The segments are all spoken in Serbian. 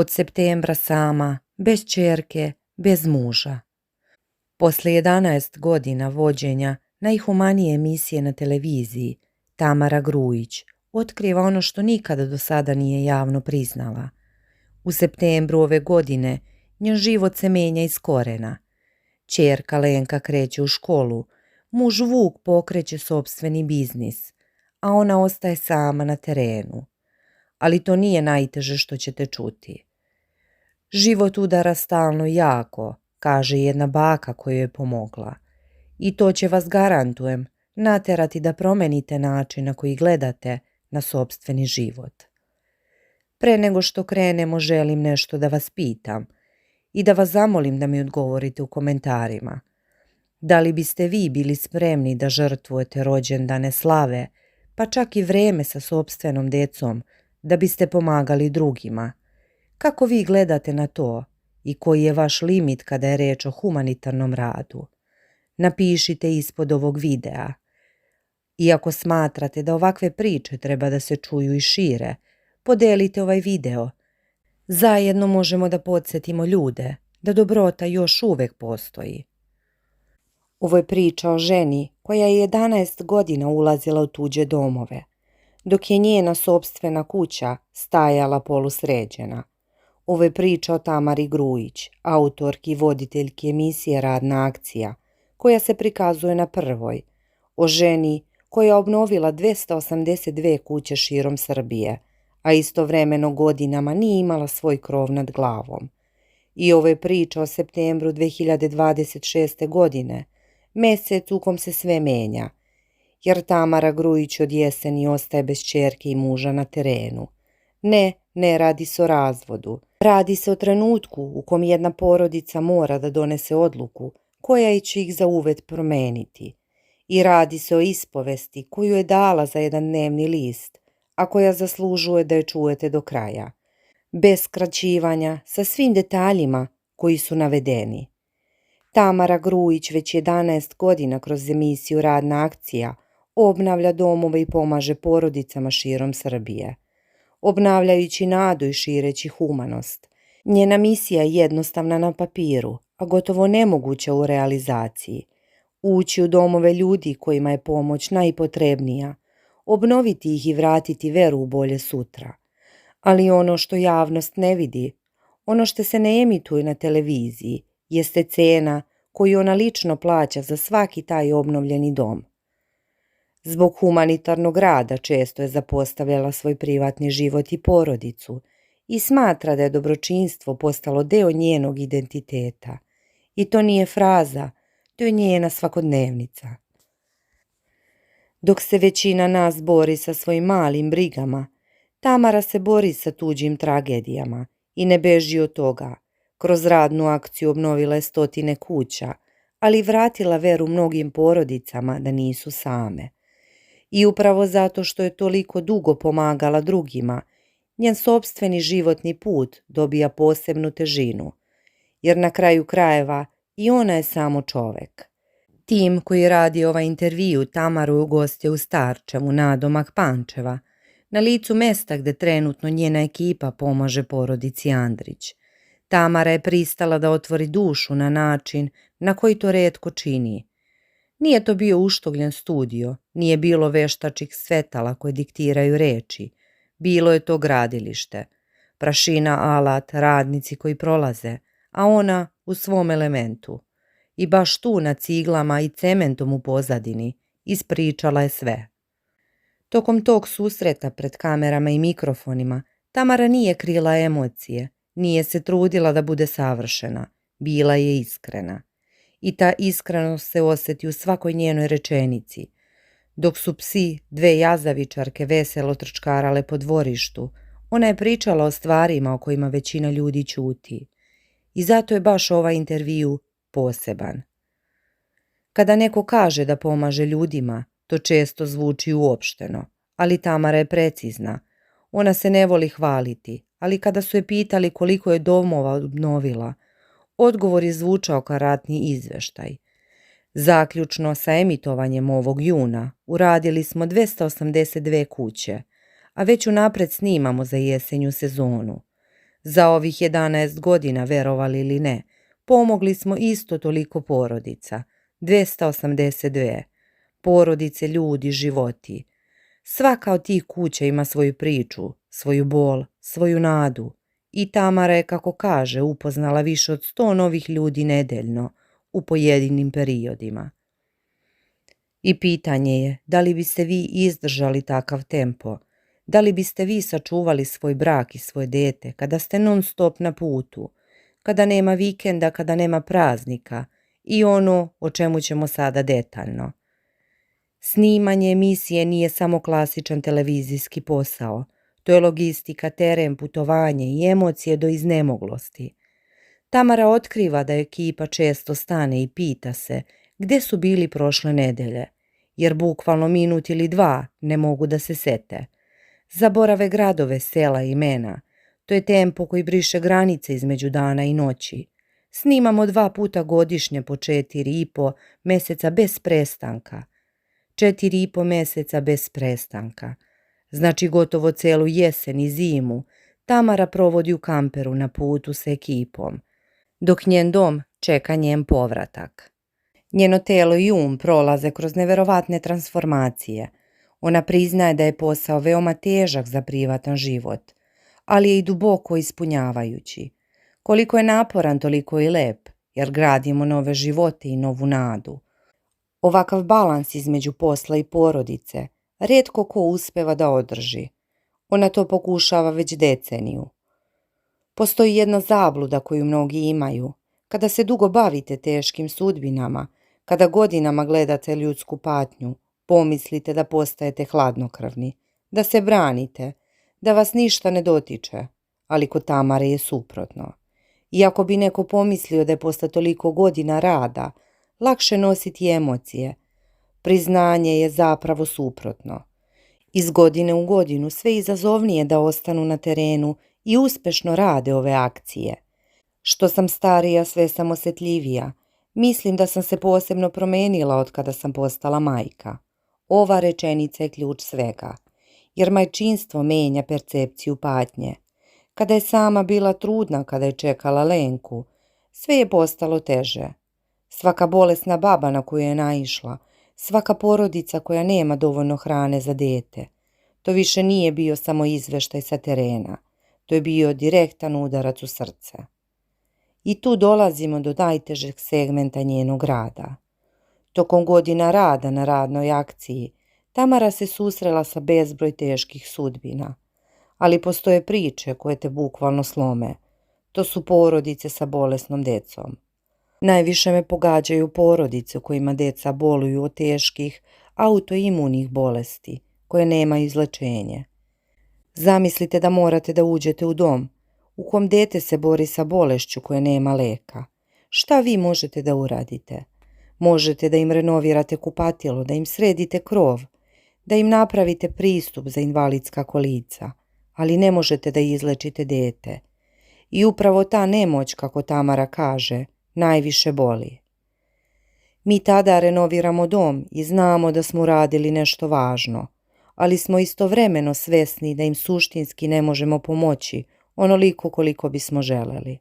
Od septembra sama, bez ćerke, bez muža. Posle 11 godina vođenja najhumanije emisije na televiziji, Tamara Grujić otkriva ono što nikada do sada nije javno priznala. U septembru ove godine njen život se menja iz korena. Ćerka Lenka kreće u školu, muž Vuk pokreće sopstveni biznis, a ona ostaje sama na terenu. Ali to nije najteže što ćete čuti. Život udara stalno jako, kaže jedna baka koju je pomogla. I to će vas, garantujem, naterati da promenite način na koji gledate na sopstveni život. Pre nego što krenemo, želim nešto da vas pitam i da vas zamolim da mi odgovorite u komentarima. Da li biste vi bili spremni da žrtvujete rođendane, slave, pa čak i vreme sa sopstvenom decom, da biste pomagali drugima? Kako vi gledate na to i koji je vaš limit kada je reč o humanitarnom radu? Napišite ispod ovog videa. Iako smatrate da ovakve priče treba da se čuju i šire, podelite ovaj video. Zajedno možemo da podsjetimo ljude da dobrota još uvek postoji. Ovo je priča o ženi koja je 11 godina ulazila u tuđe domove, dok je njena sopstvena kuća stajala polusređena. Ovo je priča o Tamari Grujić, autorki i voditeljki emisije Radna akcija, koja se prikazuje na Prvoj, o ženi koja je obnovila 282 kuće širom Srbije, a istovremeno godinama nije imala svoj krov nad glavom. I ovo je priča o septembru 2026. godine, mesec u kom se sve menja, jer Tamara Grujić od jeseni ostaje bez ćerke i muža na terenu. Ne radi se o razvodu. Radi se o trenutku u kom jedna porodica mora da donese odluku koja će ih zauvek promeniti. I radi se o ispovesti koju je dala za jedan dnevni list, a koja zaslužuje da je čujete do kraja. Bez skraćivanja, sa svim detaljima koji su navedeni. Tamara Grujić već 11 godina kroz emisiju Radna akcija obnavlja domove i pomaže porodicama širom Srbije. Obnavljajući nadu i šireći humanost. Njena misija je jednostavna na papiru, a gotovo nemoguća u realizaciji. Ući u domove ljudi kojima je pomoć najpotrebnija, obnoviti ih i vratiti veru u bolje sutra. Ali ono što javnost ne vidi, ono što se ne emituje na televiziji, jeste cena koju ona lično plaća za svaki taj obnovljeni dom. Zbog humanitarnog rada često je zapostavljala svoj privatni život i porodicu i smatra da je dobročinstvo postalo deo njenog identiteta. I to nije fraza, to je njena svakodnevnica. Dok se većina nas bori sa svojim malim brigama, Tamara se bori sa tuđim tragedijama i ne beži od toga. Kroz radnu akciju obnovila je 100 kuća, ali vratila veru mnogim porodicama da nisu same. I upravo zato što je toliko dugo pomagala drugima, njen sopstveni životni put dobija posebnu težinu, jer na kraju krajeva i ona je samo čovek. Tim koji radi ovaj intervju Tamaru je ugostio u Starčevu, nadomak Pančeva, na licu mesta gde trenutno njena ekipa pomaže porodici Andrić. Tamara je pristala da otvori dušu na način na koji to retko čini. Nije to bio uštogljen studio, nije bilo veštačih svetala koje diktiraju reči. Bilo je to gradilište. Prašina, alat, radnici koji prolaze, a ona u svom elementu. I baš tu na ciglama i cementom u pozadini ispričala je sve. Tokom tog susreta pred kamerama i mikrofonima Tamara nije krila emocije, nije se trudila da bude savršena, bila je iskrena. I ta iskrenost se osjeti u svakoj njenoj rečenici. Dok su psi, 2 jazavičarke veselo trčkarale po dvorištu, ona je pričala o stvarima o kojima većina ljudi ćuti. I zato je baš ovaj intervju poseban. Kada neko kaže da pomaže ljudima, to često zvuči uopšteno, ali Tamara je precizna. Ona se ne voli hvaliti, ali kada su je pitali koliko je domova obnovila, odgovor je zvučao kao ratni izveštaj. Zaključno sa emitovanjem ovog juna uradili smo 282 kuće, a već unapred snimamo za jesenju sezonu. Za ovih 11 godina, verovali ili ne, pomogli smo isto toliko porodica, 282, porodice, ljudi, životi. Svaka od tih kuća ima svoju priču, svoju bol, svoju nadu i Tamara je, kako kaže, upoznala više od 100 novih ljudi nedeljno u pojedinim periodima. I pitanje je da li biste vi izdržali takav tempo, da li biste vi sačuvali svoj brak i svoje dete kada ste non stop na putu, kada nema vikenda, kada nema praznika i ono o čemu ćemo sada detaljno. Snimanje emisije nije samo klasičan televizijski posao, to je logistika, teren, putovanje i emocije do iznemoglosti. Tamara otkriva da ekipa često stane i pita se gdje su bili prošle nedelje, jer bukvalno minut ili dva ne mogu da se sete. Zaborave gradove, sela i imena. To je tempo koji briše granice između dana i noći. Snimamo 2 puta godišnje po 4,5 mjeseca bez prestanka. 4,5 mjeseca bez prestanka. Znači gotovo celu jesen i zimu Tamara provodi u kamperu na putu s ekipom, dok njen dom čeka njen povratak. Njeno telo i prolaze kroz neverovatne transformacije. Ona priznaje da je posao veoma težak za privatan život, ali je i duboko ispunjavajući. Koliko je naporan, toliko je lep, jer gradimo nove živote i novu nadu. Ovakav balans između posla i porodice rijetko ko uspeva da održi. Ona to pokušava već deceniju. Postoji jedna zabluda koju mnogi imaju. Kada se dugo bavite teškim sudbinama, kada godinama gledate ljudsku patnju, pomislite da postajete hladnokrvni, da se branite, da vas ništa ne dotiče, ali kod Tamare je suprotno. Iako bi neko pomislio da je posle toliko godina rada lakše nositi emocije, priznanje je zapravo suprotno. Iz godine u godinu sve izazovnije da ostanu na terenu i uspešno rade ove akcije. Što sam starija, sve sam osjetljivija. Mislim da sam se posebno promenila od kada sam postala majka. Ova rečenica je ključ svega, jer majčinstvo menja percepciju patnje. Kada je sama bila trudna, kada je čekala Lenku, sve je postalo teže. Svaka bolesna baba na koju je naišla, svaka porodica koja nema dovoljno hrane za dete, to više nije bio samo izveštaj sa terena, to je bio direktan udarac u srce. I tu dolazimo do najtežeg segmenta njenog rada. Tokom godina rada na radnoj akciji, Tamara se susrela sa bezbroj teških sudbina, ali postoje priče koje te bukvalno slome. To su porodice sa bolesnom decom. Najviše me pogađaju porodice u kojima deca boluju od teških autoimunih bolesti koje nemaju izlečenje. Zamislite da morate da uđete u dom u kom dete se bori sa bolešću koje nema leka. Šta vi možete da uradite? Možete da im renovirate kupatilo, da im sredite krov, da im napravite pristup za invalidska kolica, ali ne možete da izlečite dete. I upravo ta nemoć, kako Tamara kaže, najviše boli. Mi tada renoviramo dom i znamo da smo uradili nešto važno, ali smo istovremeno svesni da im suštinski ne možemo pomoći onoliko koliko bismo želeli.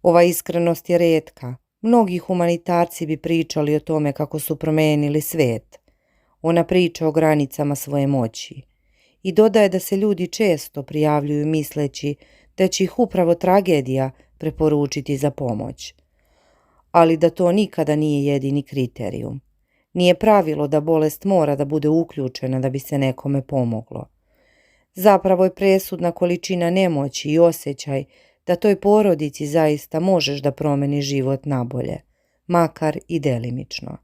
Ova iskrenost je retka. Mnogi humanitarci bi pričali o tome kako su promenili svet. Ona priča o granicama svoje moći i dodaje da se ljudi često prijavljuju misleći da će ih upravo tragedija preporučiti za pomoć. Ali da to nikada nije jedini kriterijum. Nije pravilo da bolest mora da bude uključena da bi se nekome pomoglo. Zapravo je presudna količina nemoći i osjećaj da toj porodici zaista možeš da promeni život nabolje, makar i delimično.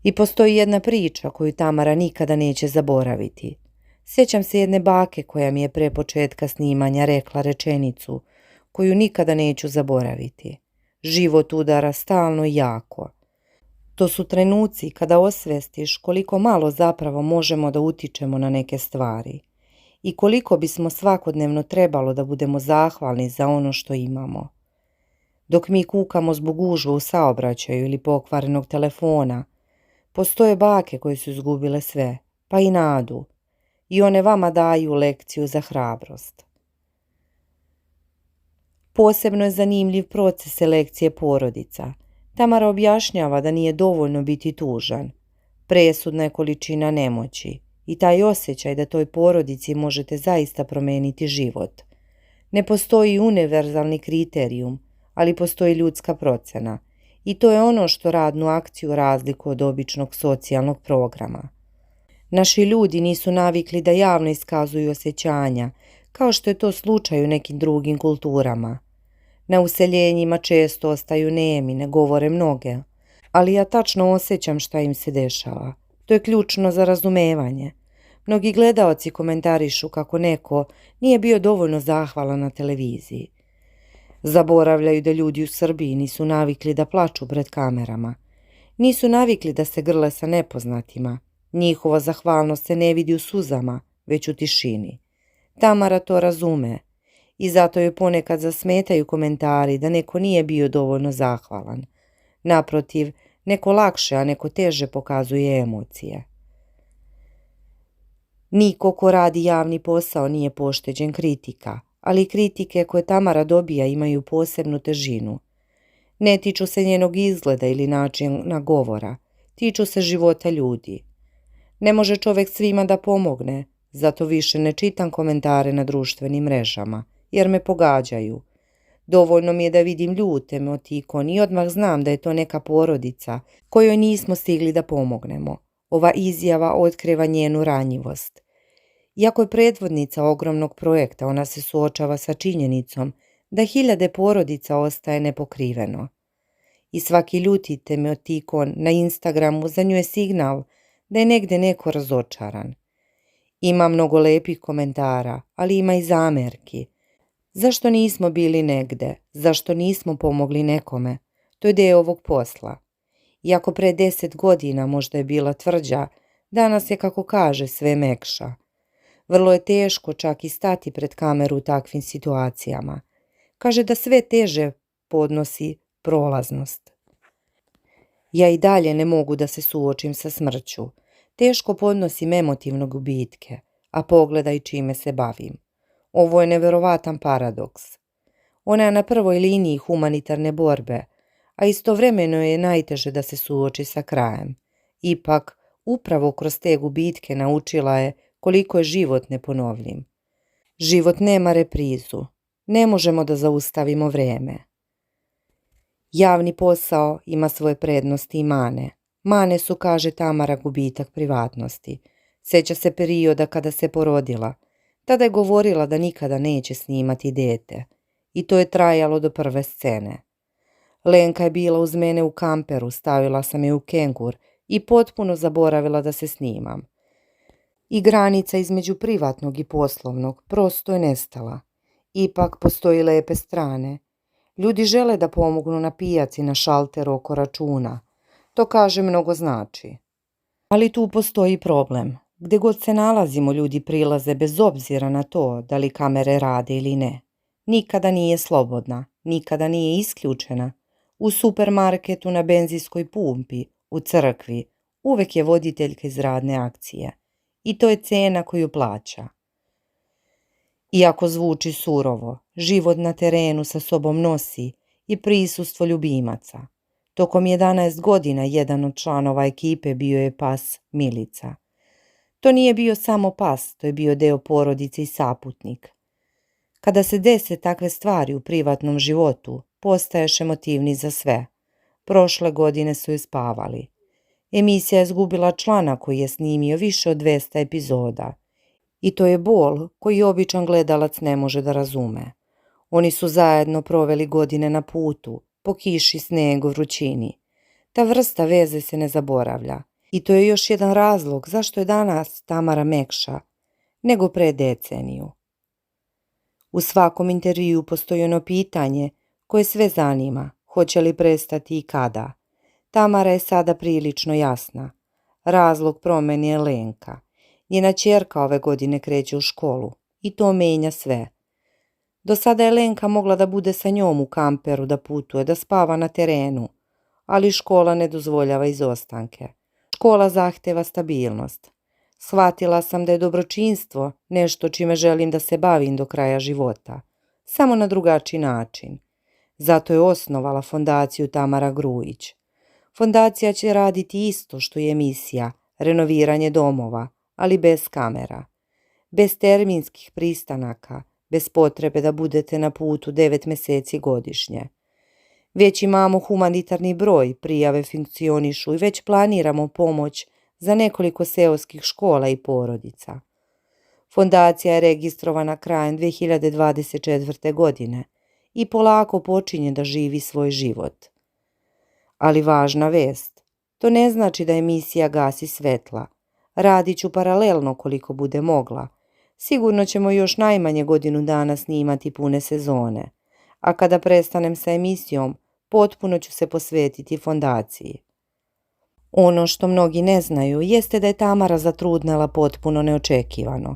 I postoji jedna priča koju Tamara nikada neće zaboraviti. Sjećam se jedne bake koja mi je pre početka snimanja rekla rečenicu koju nikada neću zaboraviti. Život udara stalno i jako. To su trenuci kada osvestiš koliko malo zapravo možemo da utičemo na neke stvari i koliko bismo svakodnevno trebalo da budemo zahvalni za ono što imamo. Dok mi kukamo zbog gužve u saobraćaju ili pokvarenog telefona, postoje bake koje su izgubile sve, pa i nadu, i one vama daju lekciju za hrabrost. Posebno je zanimljiv proces selekcije porodica. Tamara objašnjava da nije dovoljno biti tužan. Presudna je količina nemoći i taj osjećaj da toj porodici možete zaista promijeniti život. Ne postoji univerzalni kriterijum, ali postoji ljudska procena. I to je ono što radnu akciju razlikuje od običnog socijalnog programa. Naši ljudi nisu navikli da javno iskazuju osjećanja, kao što je to slučaj u nekim drugim kulturama. Na useljenjima često ostaju nemi, ne govore mnoge, ali ja tačno osjećam šta im se dešava. To je ključno za razumevanje. Mnogi gledaoci komentarišu kako neko nije bio dovoljno zahvalan na televiziji. Zaboravljaju da ljudi u Srbiji nisu navikli da plaču pred kamerama. Nisu navikli da se grle sa nepoznatima. Njihova zahvalnost se ne vidi u suzama, već u tišini. Tamara to razume i zato joj ponekad zasmetaju komentari da neko nije bio dovoljno zahvalan. Naprotiv, neko lakše, a neko teže pokazuje emocije. Niko ko radi javni posao nije pošteđen kritika, ali kritike koje Tamara dobija imaju posebnu težinu. Ne tiču se njenog izgleda ili načina govora, tiču se života ljudi. Ne može čovjek svima da pomogne, zato više ne čitam komentare na društvenim mrežama, jer me pogađaju. Dovoljno mi je da vidim ljute emotikon i odmah znam da je to neka porodica kojoj nismo stigli da pomognemo. Ova izjava otkriva njenu ranjivost. Iako je predvodnica ogromnog projekta, ona se suočava sa činjenicom da hiljade porodica ostaje nepokriveno. I svaki ljuti emotikon na Instagramu za nju je signal da je negde neko razočaran. Ima mnogo lepih komentara, ali ima i zamerki. Zašto nismo bili negde? Zašto nismo pomogli nekome? To je deo ovog posla. Iako pre 10 godina možda je bila tvrđa, danas je, kako kaže, sve mekša. Vrlo je teško čak i stati pred kameru u takvim situacijama. Kaže da sve teže podnosi prolaznost. Ja i dalje ne mogu da se suočim sa smrću. Teško podnosim emotivno gubitke, a pogledaj čime se bavim. Ovo je neverovatan paradoks. Ona je na prvoj liniji humanitarne borbe, a istovremeno je najteže da se suoči sa krajem. Ipak, upravo kroz te gubitke naučila je koliko je život neponovljiv. Život nema reprizu. Ne možemo da zaustavimo vreme. Javni posao ima svoje prednosti i mane. Mane su, kaže Tamara, gubitak privatnosti. Sjeća se perioda kada se porodila. Tada je govorila da nikada neće snimati dete. I to je trajalo do prve scene. Lenka je bila uz mene u kamperu, stavila sam je u kengur i potpuno zaboravila da se snimam. I granica između privatnog i poslovnog prosto je nestala. Ipak postoji lepe strane. Ljudi žele da pomognu na pijaci, na šalteru oko računa. To, kaže, mnogo znači. Ali tu postoji problem. Gde god se nalazimo, ljudi prilaze bez obzira na to da li kamere rade ili ne. Nikada nije slobodna, nikada nije isključena. U supermarketu, na benzinskoj pumpi, u crkvi, uvek je voditeljka iz radne akcije. I to je cena koju plaća. Iako zvuči surovo, život na terenu sa sobom nosi i prisustvo ljubimaca. Tokom 11 godina jedan od članova ekipe bio je pas Milica. To nije bio samo pas, to je bio deo porodice i saputnik. Kada se dese takve stvari u privatnom životu, postaješ emotivni za sve. Prošle godine su je spavali. Emisija je izgubila člana koji je snimio više od 200 epizoda. I to je bol koji običan gledalac ne može da razume. Oni su zajedno proveli godine na putu, po kiši, snegu, vrućini. Ta vrsta veze se ne zaboravlja. I to je još jedan razlog zašto je danas Tamara mekša nego pre deceniju. U svakom intervjuu postoji ono pitanje koje sve zanima, hoće li prestati i kada. Tamara je sada prilično jasna. Razlog promjene je Lenka. Njena ćerka ove godine kreće u školu i to menja sve. Do sada je Lenka mogla da bude sa njom u kamperu, da putuje, da spava na terenu, ali škola ne dozvoljava izostanke. Škola zahteva stabilnost. Shvatila sam da je dobročinstvo nešto čime želim da se bavim do kraja života. samo na drugačiji način. Zato je osnovala fondaciju Tamara Grujić. Fondacija će raditi isto što i emisija, renoviranje domova, ali bez kamera, bez terminskih pristanaka, bez potrebe da budete na putu 9 mjeseci godišnje. Već imamo humanitarni broj, prijave funkcionišu i već planiramo pomoć za nekoliko seoskih škola i porodica. Fondacija je registrovana krajem 2024. godine i polako počinje da živi svoj život. Ali važna vest, to ne znači da emisija gasi svetla. Radit ću paralelno koliko bude mogla. Sigurno ćemo još najmanje godinu dana snimati pune sezone, a kada prestanem sa emisijom, potpuno ću se posvetiti fondaciji. Ono što mnogi ne znaju jeste da je Tamara zatrudnela potpuno neočekivano.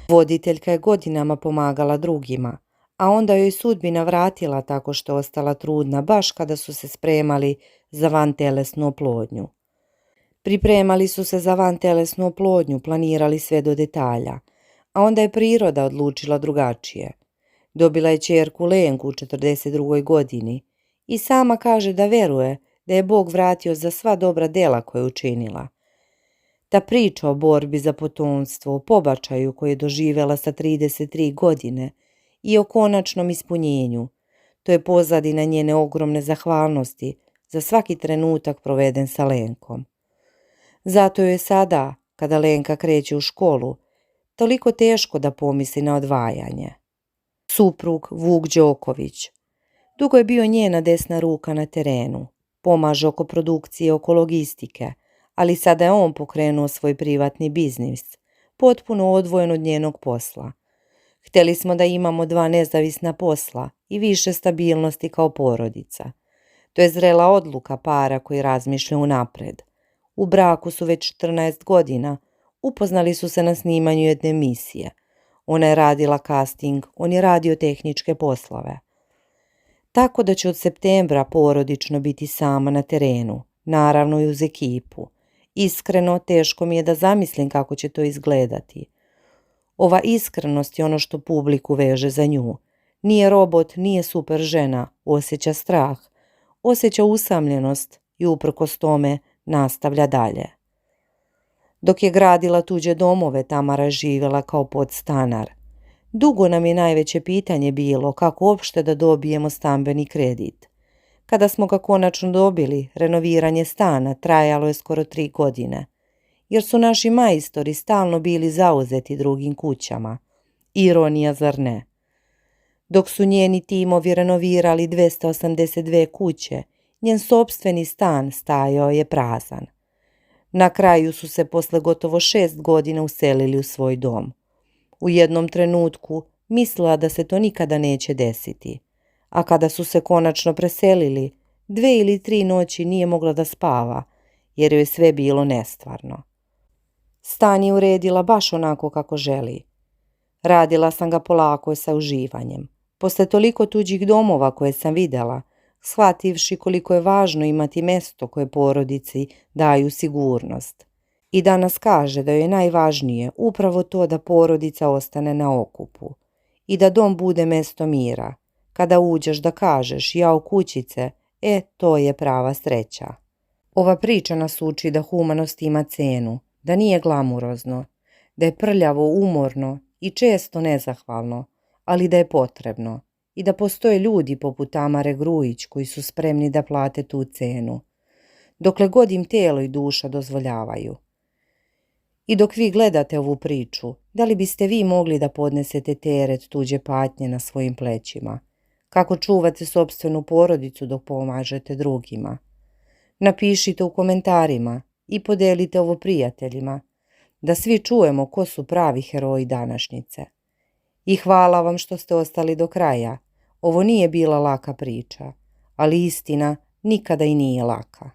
Voditeljka je godinama pomagala drugima, a onda joj sudbina vratila tako što je ostala trudna baš kada su se spremali za vantelesnu oplodnju. Pripremali su se za vantelesnu oplodnju, planirali sve do detalja, a onda je priroda odlučila drugačije. Dobila je ćerku Lenku u 42. godini i sama kaže da veruje da je Bog vratio za sva dobra dela koje je učinila. Ta priča o borbi za potomstvo, o pobačaju koje je doživjela sa 33 godine i o konačnom ispunjenju, to je pozadina njene ogromne zahvalnosti za svaki trenutak proveden sa Lenkom. Zato joj je sada, kada Lenka kreće u školu, toliko teško da pomisli na odvajanje. Suprug Vuk Đoković. Dugo je bio njena desna ruka na terenu, pomaže oko produkcije, oko logistike, ali sada je on pokrenuo svoj privatni biznis, potpuno odvojen od njenog posla. Htjeli smo da imamo 2 nezavisna posla i više stabilnosti kao porodica. To je zrela odluka para koji razmišlja unapred. U braku su već 14 godina, upoznali su se na snimanju jedne emisije. Ona je radila casting, on je radio tehničke poslove. Tako da će od septembra porodično biti sama na terenu, naravno i uz ekipu. Iskreno, teško mi je da zamislim kako će to izgledati. Ova iskrenost je ono što publiku veže za nju. Nije robot, nije super žena, osjeća strah, osjeća usamljenost i uprkos tome nastavlja dalje. Dok je gradila tuđe domove, Tamara je živjela kao podstanar. Dugo nam je najveće pitanje bilo kako uopšte da dobijemo stambeni kredit. Kada smo ga konačno dobili, renoviranje stana trajalo je skoro 3 godine, jer su naši majstori stalno bili zauzeti drugim kućama. Ironija, zar ne? Dok su njeni timovi renovirali 282 kuće, njen sopstveni stan stajao je prazan. Na kraju su se posle gotovo 6 godina uselili u svoj dom. U jednom trenutku mislila da se to nikada neće desiti, a kada su se konačno preselili, 2 ili 3 noći nije mogla da spava, jer joj je sve bilo nestvarno. Stan je uredila baš onako kako želi. Radila sam ga polako sa uživanjem. Posle toliko tuđih domova koje sam vidjela, shvativši koliko je važno imati mesto koje porodici daju sigurnost. I danas kaže da joj je najvažnije upravo to da porodica ostane na okupu i da dom bude mesto mira. Kada uđeš da kažeš jao kućice, to je prava sreća. Ova priča nas uči da humanost ima cenu, da nije glamurozno, da je prljavo, umorno i često nezahvalno, ali da je potrebno i da postoje ljudi poput Tamare Grujić koji su spremni da plate tu cenu, dokle god im telo i duša dozvoljavaju. I dok vi gledate ovu priču, da li biste vi mogli da podnesete teret tuđe patnje na svojim plećima? Kako čuvate sopstvenu porodicu dok pomažete drugima? Napišite u komentarima i podelite ovo prijateljima, da svi čujemo ko su pravi heroji današnjice. I hvala vam što ste ostali do kraja. Ovo nije bila laka priča, ali istina nikada i nije laka.